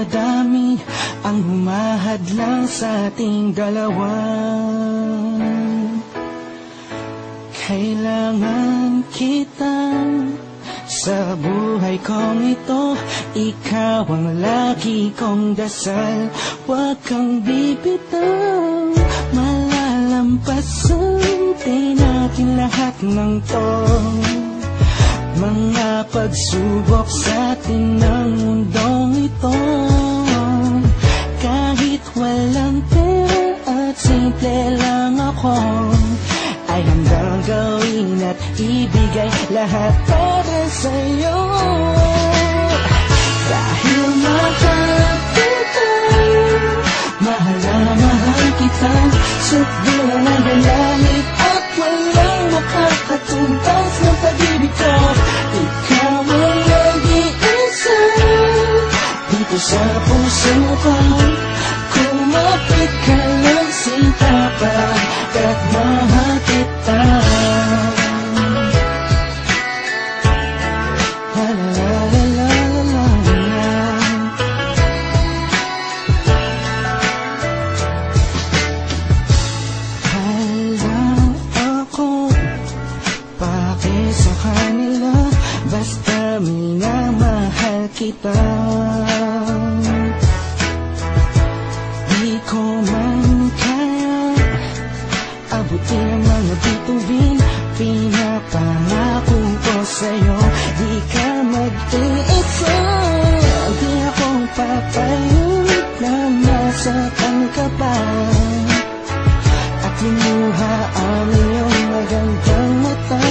madami ang humahadlang sa ating dalawa. Kailangan kita sa buhay kong ito. Ikaw ang lagi kong dasal. Huwag kang bibitaw, malalampasan din natin lahat ng to. Mga pagsubok sa atin ng mundong ito. Kahit walang pera at simple lang ako, ay handang gawin at ibigay lahat para sa'yo. Dahil mahal kita, mahal na mahal kita, sukdulan ang langit at walang makakatumbas ng pag-ibig ko. Ikaw ang nag-iisa dito sa puso ko. Kumapit ka ng sinta pagkat mahal kita. La la la la la la. Halang ako pake sa kanila, basta minamahal kita. Di ko man kaya abutin ang mga bituin, pinapangako ko sa'yo. Di ka mag-iisa, di ako papayag na masaktan ka pa at limuha ang iyong magandang mata.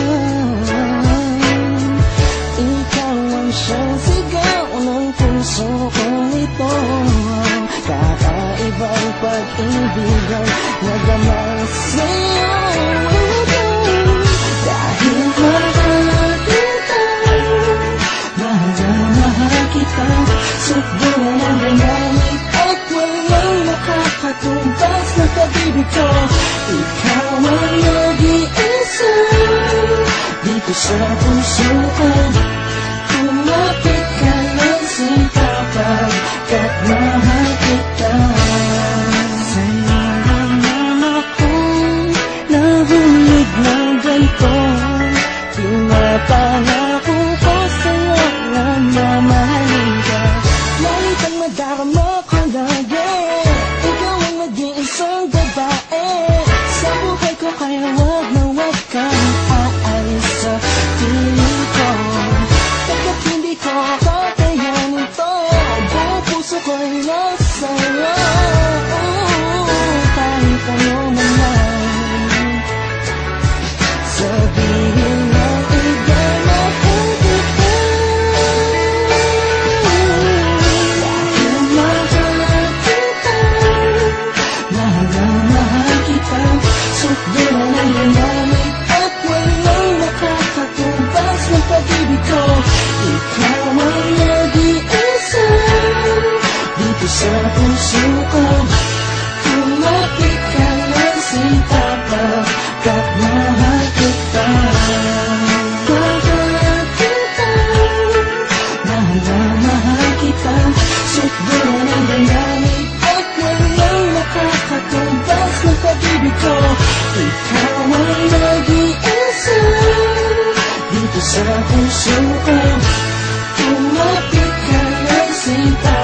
Ikaw ang siyang sigaw ng puso kong ito. Kakaibang pag-ibig ang nagamang sa'yo. Dahil mahal kita, mahal na mahal kita, sukdulan ang langit at walang makakatumbas ng pag-ibig ko. Ikaw ang nag-iisa dito sa puso ko. Kumapit ka ng sinta pagkat mahal kita. Sa'yo naman akong nahulog ng ganito. Pinapangako ko sa'yo na mamahalin ka. Lagi kang madarama ko lagi. Ikaw ang nag-iisang babae sa buhay ko, kaya wag na wag kang aalis sa piling ko. Pagkat hindi ko kakayanin to, buong puso ko'y nasa'yo. Kahit ano man lang sabihin mo, iba'y mahal kita. Dahil mahal kita, mahal na mahal kita, sukdulan ang langit at walang makakatumbas ng pag-ibig ko. Ikaw ang nag-iisa dito sa puso ko. Kumapit ka ng sinta pagkat mahal kita. Mahal kita, mahal na mahal kita, sukdulan ang langit at walang makakatumbas ng pag-ibig ko. Ikaw ang nag-iisa dito sa puso ko. Kumapit ka ng sinta